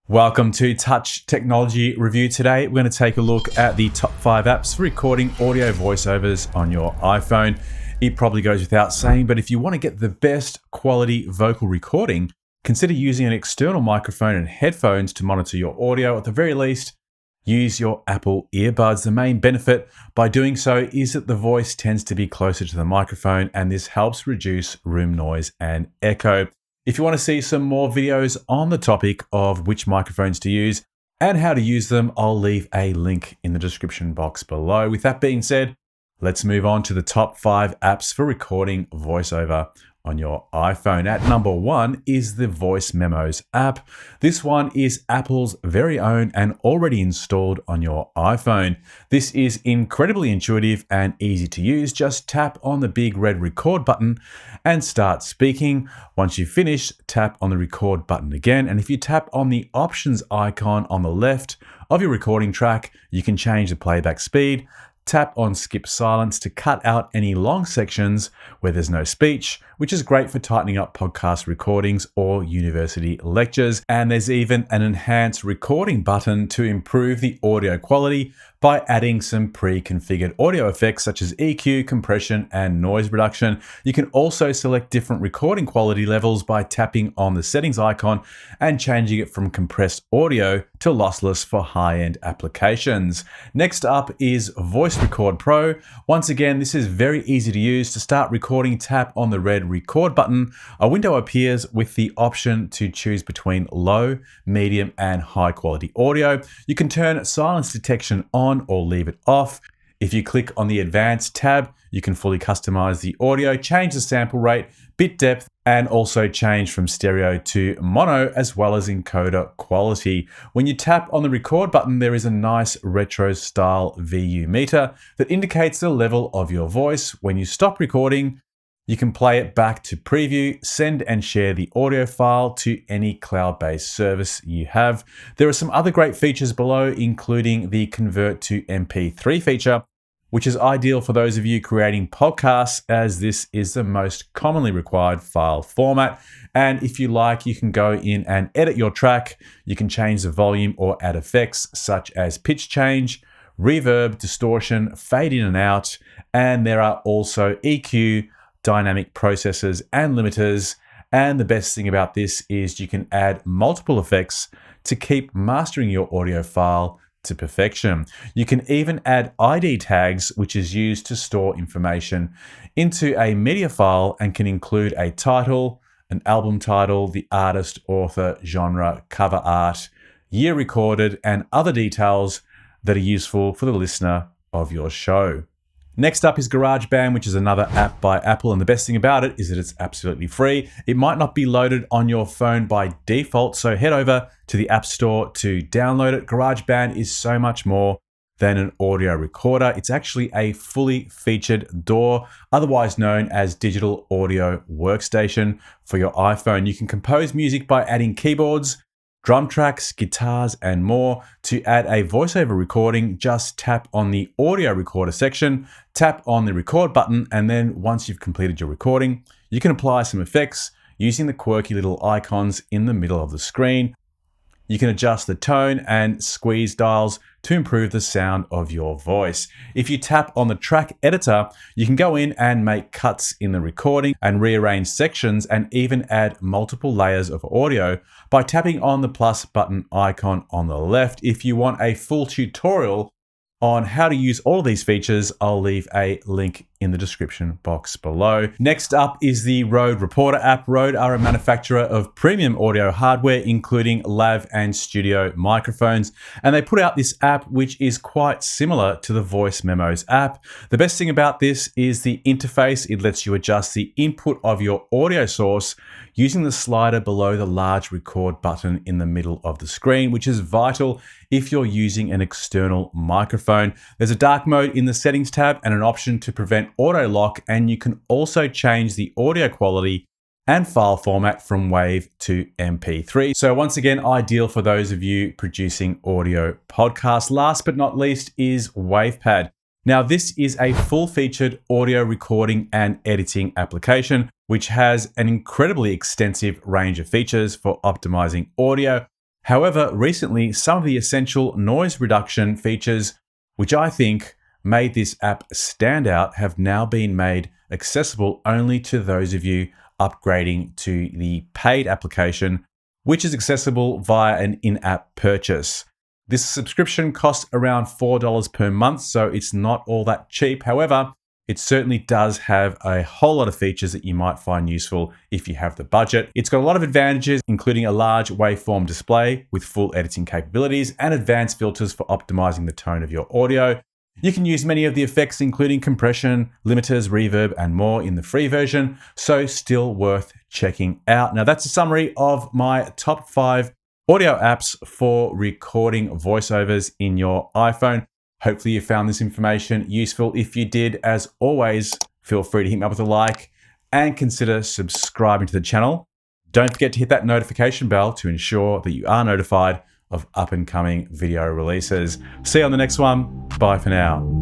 Welcome to Touch Technology Review. Today, we're going to take a look at the top 5 apps for recording audio voiceovers on your iPhone. It probably goes without saying, but if you want to get the best quality vocal recording, consider using an external microphone and headphones to monitor your audio. At the very least, use your Apple earbuds. The main benefit by doing so is that the voice tends to be closer to the microphone, and this helps reduce room noise and echo. If you want to see some more videos on the topic of which microphones to use and how to use them, I'll leave a link in the description box below. With that being said, let's move on to the top 5 apps for recording voiceover on your iPhone. At number 1 is the Voice Memos app. This one is Apple's very own and already installed on your iPhone. This is incredibly intuitive and easy to use. Just tap on the big red record button and start speaking. Once you've finished, tap on the record button again. And if you tap on the options icon on the left of your recording track, you can change the playback speed. Tap on skip silence to cut out any long sections where there's no speech, which is great for tightening up podcast recordings or university lectures. And there's even an enhanced recording button to improve the audio quality by adding some pre-configured audio effects such as EQ, compression, and noise reduction. You can also select different recording quality levels by tapping on the settings icon and changing it from compressed audio to lossless for high-end applications. Next up is Voice Record Pro. Once again, this is very easy to use. To start recording, tap on the red record button. A window appears with the option to choose between low, medium, and high quality audio. You can turn silence detection on or leave it off. If you click on the Advanced tab, you can fully customize the audio, change the sample rate, bit depth, and also change from stereo to mono, as well as encoder quality. When you tap on the record button, there is a nice retro style VU meter that indicates the level of your voice. When you stop recording, you can play it back to preview, send and share the audio file to any cloud-based service you have. There are some other great features below, including the Convert to MP3 feature, which is ideal for those of you creating podcasts, as this is the most commonly required file format. And if you like, you can go in and edit your track. You can change the volume or add effects such as pitch change, reverb, distortion, fade in and out. And there are also EQ, dynamic processors and limiters. And the best thing about this is you can add multiple effects to keep mastering your audio file to perfection. You can even add ID tags, which is used to store information into a media file and can include a title, an album title, the artist, author, genre, cover art, year recorded, and other details that are useful for the listener of your show. Next up is GarageBand, which is another app by Apple, and the best thing about it is that it's absolutely free. It might not be loaded on your phone by default, so head over to the App Store to download it. GarageBand is so much more than an audio recorder. It's actually a fully featured DAW, otherwise known as Digital Audio Workstation for your iPhone. You can compose music by adding keyboards, drum tracks, guitars, and more. To add a voiceover recording, just tap on the audio recorder section, tap on the record button, and then once you've completed your recording, you can apply some effects using the quirky little icons in the middle of the screen. You can adjust the tone and squeeze dials to improve the sound of your voice. If you tap on the track editor, you can go in and make cuts in the recording and rearrange sections and even add multiple layers of audio by tapping on the plus button icon on the left. If you want a full tutorial on how to use all of these features, I'll leave a link in the description box below. Next up is the Rode Reporter app. Rode are a manufacturer of premium audio hardware, including lav and studio microphones, and they put out this app which is quite similar to the Voice Memos app. The best thing about this is the interface. It lets you adjust the input of your audio source using the slider below the large record button in the middle of the screen, which is vital if you're using an external microphone. There's a dark mode in the settings tab and an option to prevent auto lock, and you can also change the audio quality and file format from WAV to MP3. So once again, ideal for those of you producing audio podcasts. Last but not least is WavePad. Now, this is a full-featured audio recording and editing application, which has an incredibly extensive range of features for optimizing audio. However, recently, some of the essential noise reduction features, which I think made this app stand out, have now been made accessible only to those of you upgrading to the paid application, which is accessible via an in-app purchase. This subscription costs around $4 per month, so it's not all that cheap. However, it certainly does have a whole lot of features that you might find useful if you have the budget. It's got a lot of advantages, including a large waveform display with full editing capabilities and advanced filters for optimizing the tone of your audio. You can use many of the effects, including compression, limiters, reverb, and more in the free version, so still worth checking out. Now, that's a summary of my top 5 audio apps for recording voiceovers in your iPhone. Hopefully you found this information useful. If you did, as always, feel free to hit me up with a like and consider subscribing to the channel. Don't forget to hit that notification bell to ensure that you are notified of up and coming video releases. See you on the next one. Bye for now.